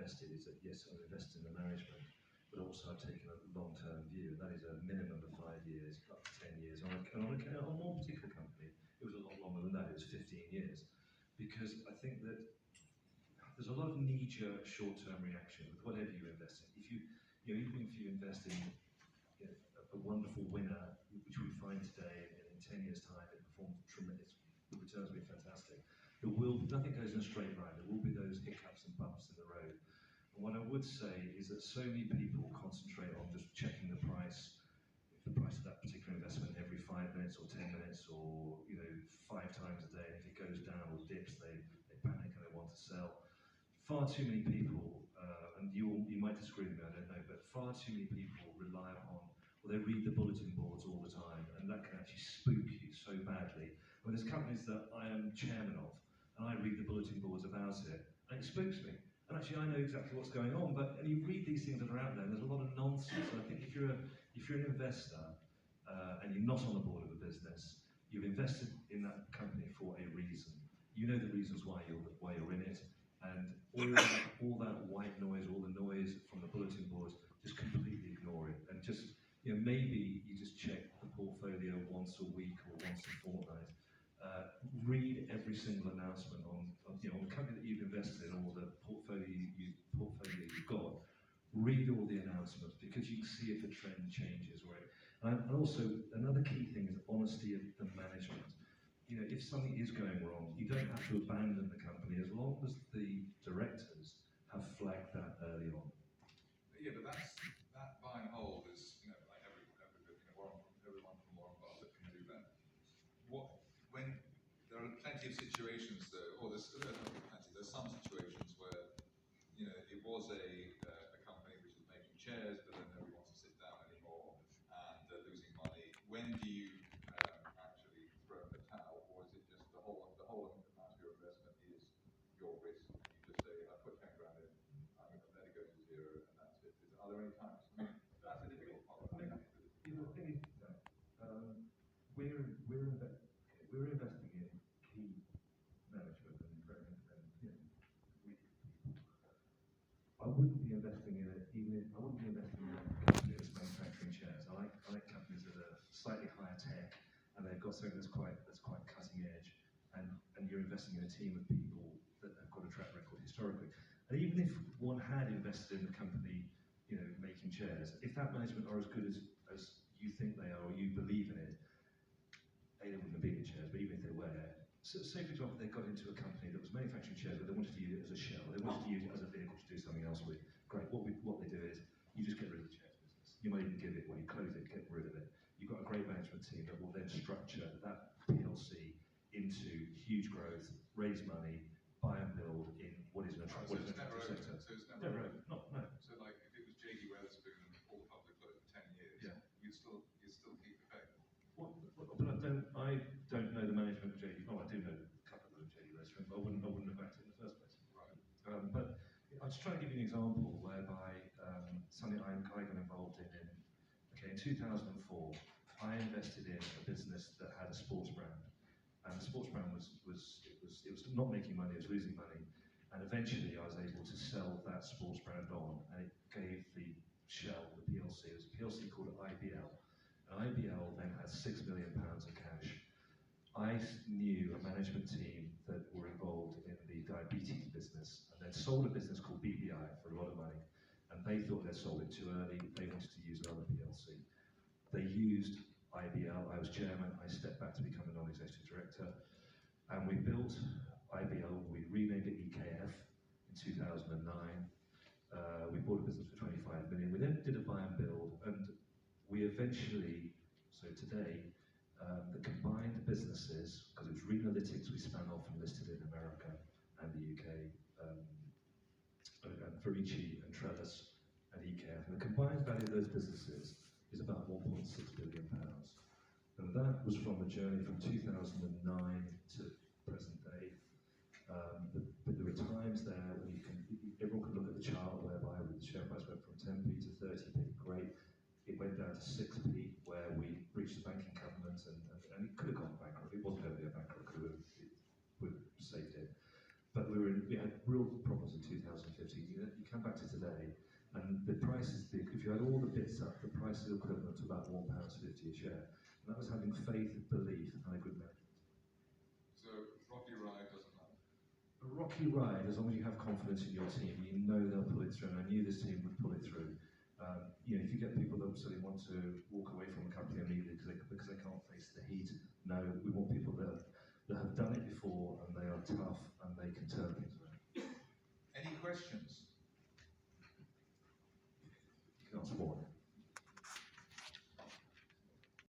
invested is that, yes, I've invested in the management, but also I've taken a long-term view, and that is a minimum of 5 years, up to 10 years. On one particular company, it was a lot longer than that, it was 15 years. Because I think that there's a lot of knee-jerk, short-term reaction with whatever you invest in. Even if you invest in a wonderful winner, which we find today, and in 10 years' time it performs tremendous, the returns will be fantastic. Nothing goes in a straight line. There will be those hiccups and bumps in the road. And what I would say is that so many people concentrate on just checking the price of that particular investment every 5 minutes or 10 minutes, or 5 times a day. And if it goes down or dips, they panic and they want to sell. Far too many people, and you might disagree with me, I don't know, but far too many people rely upon, they read the bulletin boards all the time, and that can actually spook you so badly. There's companies that I am chairman of, and I read the bulletin boards about it, and it spooks me. And actually, I know exactly what's going on, and you read these things that are out there, and there's a lot of nonsense. And I think if you're an investor and you're not on the board of a business, you've invested in that company for a reason. You know the reasons why you're in it, and all that white noise, all the noise from the bulletin boards, just completely ignore it, and just maybe you just check the portfolio once a week or once a fortnight. Read every single announcement on the company that you've invested in, or the portfolio you've got. Read all the announcements, because you can see if a trend changes. And also, another key thing is honesty of the management. If something is going wrong, you don't have to abandon the company as long as the directors have flagged that early on. Yeah, but that buy and hold is, like everyone from Warren Buffett can do that. When there are plenty of situations though, or there's some situations where it was a company which was making shares, but then nobody wants to sit down anymore, and they're losing money. When do you actually throw in the towel, or is it just the whole amount of your investment is your risk, and you just say, I put 10 grand in, I'm going to let it go to zero, and that's it? Are there any times? That's a difficult part. The thing is, we're investing in key management and I wouldn't be investing in it I wouldn't be investing in a company that's manufacturing chairs. I like companies that are slightly higher tech, and they've got something that's quite cutting edge, and you're investing in a team of people that have got a track record historically. And even if one had invested in a company, making chairs, if that management are as good as you think they are, or you believe in it, they wouldn't have been in chairs, but even if they were, so say for example they got into a company that was manufacturing chairs, but they wanted to use it as a shell, they wanted to use it as a vehicle to do something else with. Great, what they do is, you just get rid of the chairs business. You might even give it, you close it, get rid of it. You've got a great management team that will then structure that PLC into huge growth, raise money, buy and build in what is an attractive sector. So it's never over. No. So like if it was J.D. Wetherspoon and Paul Public closed for 10 years, yeah, you'd still keep the pay. But I don't know the management of JD. Oh, I do know a couple of JD Wetherspoon, but I wouldn't have backed it in the first place. Right. But I'll just try to give you an example whereby something I got involved in 2004. I invested in a business that had a sports brand, and the sports brand was not making money; it was losing money. And eventually, I was able to sell that sports brand on, and it gave the shell, the PLC. It was a PLC called IBL. And IBL then had £6 million of cash. I knew a management team that were involved in the diabetes business, and they'd sold a business called BBI for a lot of money, and they thought they'd sold it too early. They wanted to use another PLC. They used IBL. I was chairman. I stepped back to become a non-executive director, and we built IBL. We renamed it EKF in 2009. We bought a business for 25 million. We then did a buy and build, and we eventually, so today, the combined businesses, because it was Renalytix, we spun off and listed in America and the UK, and Verici and Trellis and EKF, and the combined value of those businesses is about £1.6 billion. And that was from a journey from 2009 to present day. But there were times there when everyone could look at the chart whereby the share price went from 10p to 30p, great. It went down to 6p, where we breached the banking covenant, and it could have gone bankrupt. It wasn't going to be a bankrupt, it would have saved it. But we had real problems in 2015. You come back to today, and the price is big. If you add all the bits up, the price is equivalent to about £1.50 a share. And that was having faith, belief, and a good management. So rocky ride doesn't matter. A rocky ride, as long as you have confidence in your team, you know they'll pull it through. And I knew this team would pull it through. If you get people that sort of want to walk away from a company immediately because they can't face the heat, no, we want people that have done it before and they are tough